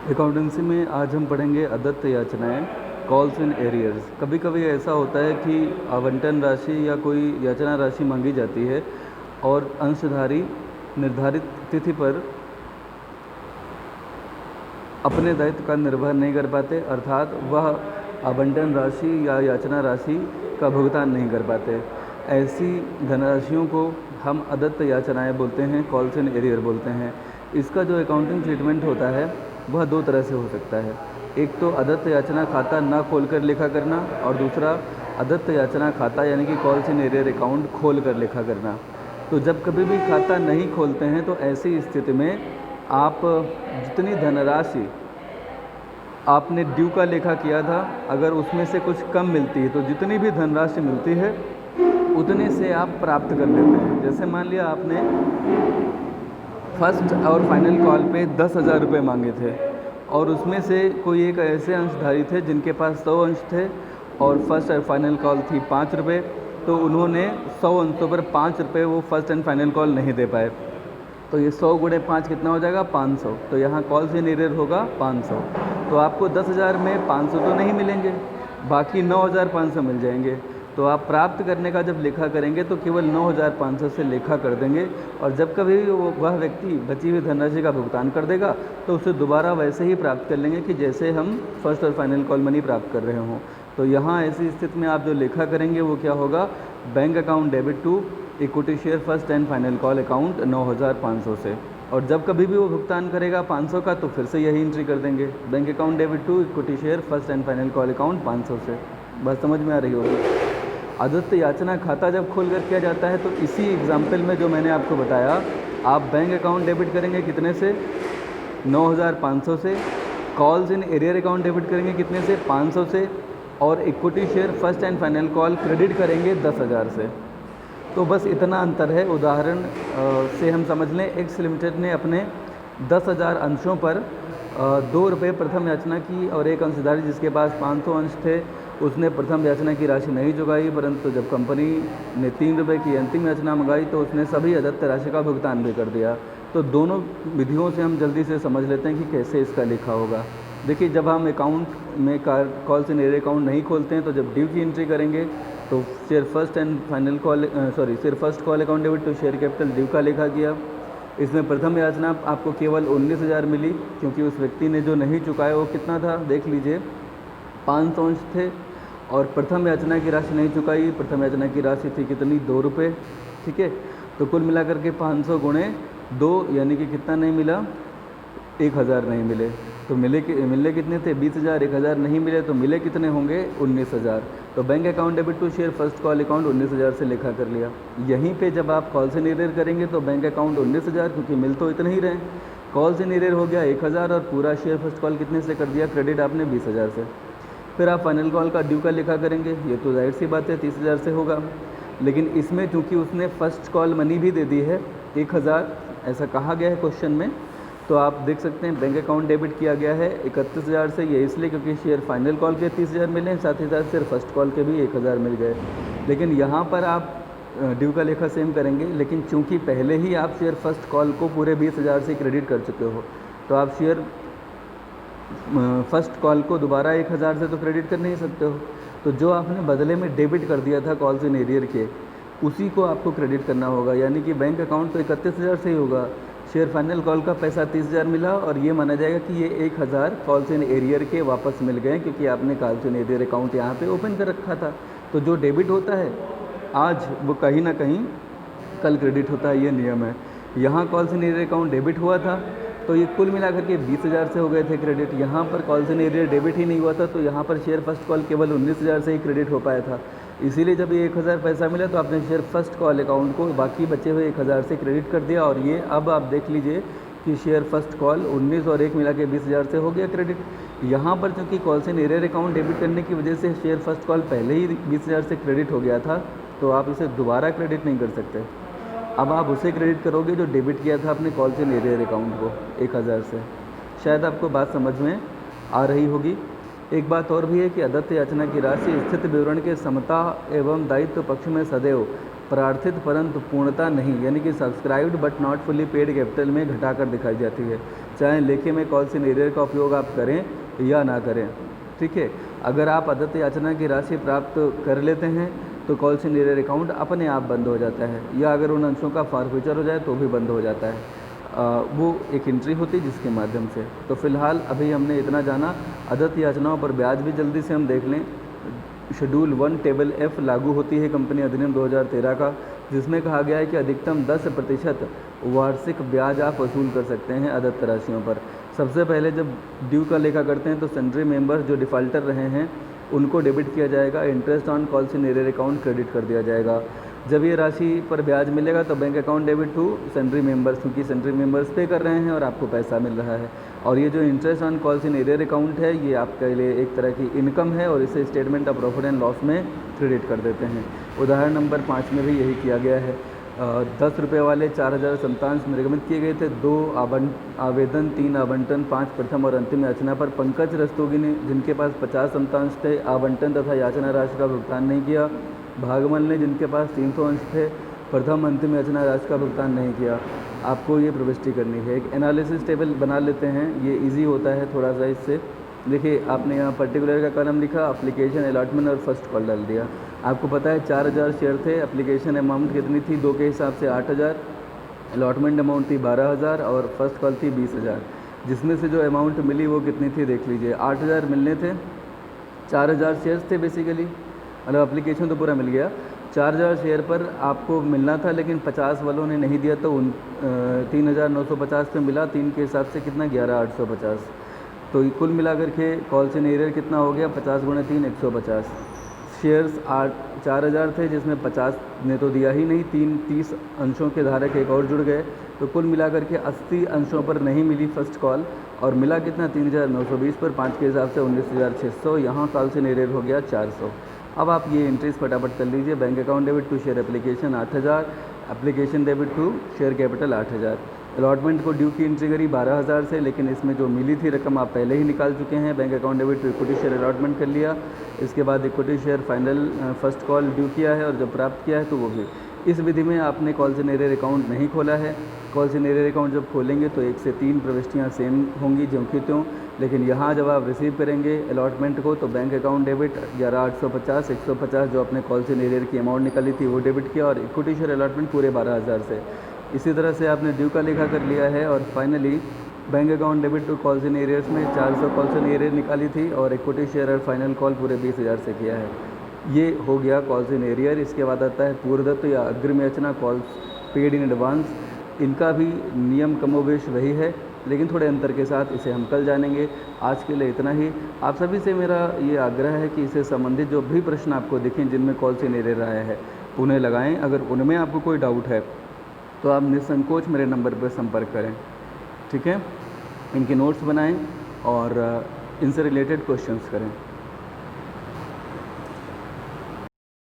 Accountancy में आज हम पढ़ेंगे अदत्त याचनाएं, कॉल्स इन एरियर्स। कभी कभी ऐसा होता है कि आवंटन राशि या कोई याचना राशि मांगी जाती है और अंशधारी निर्धारित तिथि पर अपने दायित्व का निर्वहन नहीं कर पाते, अर्थात वह आवंटन राशि या याचना राशि का भुगतान नहीं कर पाते। ऐसी धनराशियों को हम अदत्त याचनाएं बोलते हैं, कॉल्स इन एरियर बोलते हैं। इसका जो अकाउंटिंग ट्रीटमेंट होता है वह दो तरह से हो सकता है। एक तो अदत्त याचना खाता ना खोलकर लेखा करना, और दूसरा अदत्त याचना खाता यानी कि कॉल्स इन एरियर अकाउंट खोल कर लेखा करना। तो जब कभी भी खाता नहीं खोलते हैं तो ऐसी स्थिति में आप जितनी धनराशि आपने ड्यू का लेखा किया था, अगर उसमें से कुछ कम मिलती है तो जितनी भी धनराशि मिलती है उतने से आप प्राप्त कर लेते हैं। जैसे मान लिया आपने फर्स्ट और फाइनल कॉल पे 10,000 रुपये मांगे थे और उसमें से कोई एक ऐसे अंशधारी थे जिनके पास 100 अंश थे और फर्स्ट और फाइनल कॉल थी 5 रुपये, तो उन्होंने 100 अंशों पर 5 रुपये वो फर्स्ट एंड फाइनल कॉल नहीं दे पाए। तो ये 100 गुणे 5 कितना हो जाएगा? 500। तो यहाँ कॉल्स इन एरियर होगा 500। तो आपको 10,000 में 500 तो नहीं मिलेंगे, बाकी 9,500 मिल जाएंगे। तो आप प्राप्त करने का जब लेखा करेंगे तो केवल 9,500 से लेखा कर देंगे, और जब कभी वह व्यक्ति बची हुई धनराशि का भुगतान कर देगा तो उसे दोबारा वैसे ही प्राप्त कर लेंगे कि जैसे हम फर्स्ट और फाइनल कॉल मनी प्राप्त कर रहे हों। तो यहाँ ऐसी स्थिति में आप जो लेखा करेंगे वो क्या होगा? Bank account debit to equity share first and final call account 9,500 से। और जब कभी भी वो भुगतान करेगा 500 का तो फिर से यही एंट्री कर देंगे, bank account debit to equity share first and final call account 500 से। बस समझ में आ रही होगी। अदत्त याचना खाता जब खोल कर किया जाता है तो इसी एग्जाम्पल में जो मैंने आपको बताया, आप बैंक अकाउंट डेबिट करेंगे कितने से? 9,500 से। Calls in arrear account debit करेंगे कितने से? 500 से। और equity share first and final call credit करेंगे 10,000 से। तो बस इतना अंतर है। उदाहरण से हम समझ लें, एक्स लिमिटेड ने अपने 10,000 अंशों पर 2 रुपये प्रथम याचना की और एक अंशधारी जिसके पास 500 अंश थे उसने प्रथम याचना की राशि नहीं चुकाई, परंतु जब कंपनी ने 3 रुपये की अंतिम याचना मंगाई तो उसने सभी अदत्त राशि का भुगतान भी कर दिया। तो दोनों विधियों से हम जल्दी से समझ लेते हैं कि कैसे इसका लिखा होगा। देखिए, जब हम अकाउंट में कॉल्स इन एरियर अकाउंट नहीं खोलते हैं तो जब ड्यू की एंट्री करेंगे तो share first and final call share first call account debit to share capital due का लेखा किया। इसमें प्रथम याचना आपको केवल 19,000 मिली, क्योंकि उस व्यक्ति ने जो नहीं चुकाया वो कितना था देख लीजिए, 500 अंश थे। और प्रथम याचना की राशि नहीं चुकाई, प्रथम याचना की राशि थी कितनी? 2 रुपये। ठीक है, तो कुल मिलाकर के 500 गुणे 2 यानी कि कितना नहीं मिला? 1,000 नहीं मिले। तो मिले कितने थे? 20,000। 1,000 नहीं मिले तो मिले कितने होंगे? 19,000। तो bank account debit to share first call account 19,000 से लेखा कर लिया। यहीं पे जब आप कॉल्स इन एरियर करेंगे तो बैंक अकाउंट 19,000, क्योंकि मिल तो इतने ही रहे। कॉल्स इन एरियर हो गया 1,000 और पूरा शेयर फर्स्ट कॉल कितने से कर दिया क्रेडिट आपने? 20,000 से। फिर आप फाइनल कॉल का ड्यू का लेखा करेंगे, ये तो जाहिर सी बात है 30,000 से होगा। लेकिन इसमें चूँकि उसने फर्स्ट कॉल मनी भी दे दी है 1,000, ऐसा कहा गया है क्वेश्चन में, तो आप देख सकते हैं बैंक अकाउंट डेबिट किया गया है 31,000 से। ये इसलिए क्योंकि शेयर फाइनल कॉल के 30,000 मिले, साथ ही साथ शेयर फर्स्ट कॉल के भी 1,000 मिल गए। लेकिन यहाँ पर आप ड्यू का लेखा सेम करेंगे, लेकिन चूँकि पहले ही आप शेयर फर्स्ट कॉल को पूरे 20,000 से क्रेडिट कर चुके हो तो आप शेयर फर्स्ट कॉल को दोबारा 1,000 से तो क्रेडिट कर नहीं सकते हो। तो जो आपने बदले में डेबिट कर दिया था कॉल्स इन एरियर के, उसी को आपको क्रेडिट करना होगा। यानी कि बैंक अकाउंट तो 31,000 से ही होगा, शेयर फाइनल कॉल का पैसा 30,000 मिला और ये माना जाएगा कि ये 1,000 कॉल्स इन एरियर के वापस मिल गए, क्योंकि आपने कॉल्स इन एरियर अकाउंट यहाँ पे ओपन कर रखा था। तो जो डेबिट होता है आज वो कहीं ना कहीं कल क्रेडिट होता है, ये नियम है। यहाँ calls in arrear account debit हुआ था तो ये कुल मिलाकर के 20,000 से हो गए थे क्रेडिट। यहाँ पर कॉल्स इन एरियर डेबिट ही नहीं हुआ था, तो यहाँ पर शेयर फर्स्ट कॉल केवल 19,000 से ही क्रेडिट हो पाया था। इसीलिए जब ये 1,000 पैसा मिला तो आपने शेयर फर्स्ट कॉल अकाउंट को बाकी बचे हुए 1,000 से क्रेडिट कर दिया। और ये अब आप देख लीजिए कि शेयर फर्स्ट कॉल 19 और 1 मिला के 20,000 से हो गया क्रेडिट। यहाँ पर चूँकि calls in arrear account debit करने की वजह से शेयर फर्स्ट कॉल पहले ही 20,000 से क्रेडिट हो गया था, तो आप इसे दोबारा क्रेडिट नहीं कर सकते। अब आप उसे क्रेडिट करोगे जो डेबिट किया था अपने कॉल्स इन एरियर अकाउंट को 1,000 से। शायद आपको बात समझ में आ रही होगी। एक बात और भी है कि अदत्त याचना की राशि स्थित विवरण के समता एवं दायित्व पक्ष में सदैव प्रार्थित परंतु पूर्णता नहीं, यानी कि subscribed but not fully paid capital में घटाकर दिखाई जाती है, चाहे लेखे में कॉल्स इन एरियर का उपयोग आप करें या ना करें। ठीक है, अगर आप अदत्त याचना की राशि प्राप्त कर लेते हैं तो कॉल्स इन एरियर अकाउंट अपने आप बंद हो जाता है, या अगर उन अंशों का फॉरफीचर हो जाए तो भी बंद हो जाता है। वो एक एंट्री होती है जिसके माध्यम से। तो फिलहाल अभी हमने इतना जाना। अदत्त याचनाओं पर ब्याज भी जल्दी से हम देख लें। शेड्यूल 1 टेबल F लागू होती है कंपनी अधिनियम 2013 का, जिसमें कहा गया है कि अधिकतम 10% वार्षिक ब्याज आप वसूल कर सकते हैं अदत्त राशियों पर। सबसे पहले जब ड्यू का लेखा करते हैं तो सन्ड्री मेंबर्स जो डिफ़ाल्टर रहे हैं उनको डेबिट किया जाएगा, interest on calls in arrear account credit कर दिया जाएगा। जब ये राशि पर ब्याज मिलेगा तो bank account debit to sundry members, क्योंकि सन्ड्री मेंबर्स पे कर रहे हैं और आपको पैसा मिल रहा है। और ये जो interest on calls in arrear account है ये आपके लिए एक तरह की इनकम है और इसे statement of profit and loss में क्रेडिट कर देते हैं। उदाहरण नंबर 5 में भी यही किया गया है। 10 रुपये वाले 4000 सप्तांश निर्गमित किए गए थे। 2 आवेदन, 3 आवंटन, 5 प्रथम और अंतिम याचना पर पंकज रस्तोगी ने, जिनके पास 50 सप्तांश थे, आवंटन तथा याचना राशि का भुगतान नहीं किया। भागमल ने, जिनके पास 300 अंश थे, प्रथम अंतिम याचना राशि का भुगतान नहीं किया। आपको ये प्रविष्टि करनी है। एक एनालिसिस टेबल बना लेते हैं, ये इजी होता है थोड़ा सा। इससे देखिए, आपने यहाँ पर्टिकुलर का कॉलम लिखा, एप्लीकेशन, अलॉटमेंट और फर्स्ट कॉल डाल दिया। आपको पता है 4000 शेयर थे, एप्लीकेशन अमाउंट कितनी थी, 2 के हिसाब से 8000, अलॉटमेंट अमाउंट थी 12000 और फर्स्ट कॉल थी 20000। जिसमें से जो अमाउंट मिली वो कितनी थी देख लीजिए। 8000 मिलने थे, 4000 शेयर्स थे बेसिकली, मतलब एप्लीकेशन तो पूरा मिल गया। 4000 शेयर पर आपको मिलना था, लेकिन 50 वालों ने नहीं दिया तो 3950 पे मिला। 3 के हिसाब से कितना, 11850। तो कुल मिलाकर के कॉल्स इन एरियर कितना हो गया, 50 × 3 150। शेयर्स 4000 थे, जिसमें 50 ने तो दिया ही नहीं, 30 अंशों के धारक एक और जुड़ गए, तो कुल मिलाकर के 80 अंशों पर नहीं मिली फर्स्ट कॉल, और मिला कितना, 3920 पर। 5 के हिसाब से 19600। यहाँ कॉल्स इन एरियर हो गया 400। अब आप ये एंट्रीज फटाफट कर लीजिए। Bank account debit to share application 8000, application debit to share capital 8000। Allotment को ड्यू की एंट्री करी 12000 से, लेकिन इसमें जो मिली थी रकम आप पहले ही निकाल चुके हैं। Bank account debit to equity share allotment कर लिया। इसके बाद equity share final first call due किया है, और जब प्राप्त किया है तो वो भी। इस विधि में आपने कॉल्स इन एरियर अकाउंट नहीं खोला है। कॉल्स इन एरियर अकाउंट जब खोलेंगे तो 1 से 3 प्रविष्टियाँ सेम होंगी ज्यों की त्यों, लेकिन यहाँ जब आप रिसीव करेंगे अलॉटमेंट को तो बैंक अकाउंट डेबिट 11850 150 जो अपने कॉल्स इन एरियर की अमाउंट निकाली थी वो डेबिट किया, और इक्विटी शेयर अलॉटमेंट पूरे 12000 से। इसी तरह से आपने ड्यू का लेखा कर लिया है, और finally bank account debit to calls in arrears में 400 कॉल्स इन एरियर निकाली थी, और इक्विटी शेयर और फाइनल कॉल पूरे 20000 से किया है। ये हो गया कॉल्स इन एरियर। इसके बाद आता है पूर्वदत्त या अग्रिम याचना, कॉल्स पेड इन एडवांस। इनका भी नियम कमोबेश वही है, लेकिन थोड़े अंतर के साथ। इसे हम कल जानेंगे। आज के लिए इतना ही। आप सभी से मेरा ये आग्रह है कि इससे संबंधित जो भी प्रश्न आपको दिखें जिनमें कॉल्स इन एरियर आया है उन्हें लगाएं। अगर उनमें आपको कोई डाउट है तो आप निसंकोच मेरे नंबर पर संपर्क करें। ठीक है, इनके नोट्स बनाएं और इनसे रिलेटेड क्वेश्चंस करें।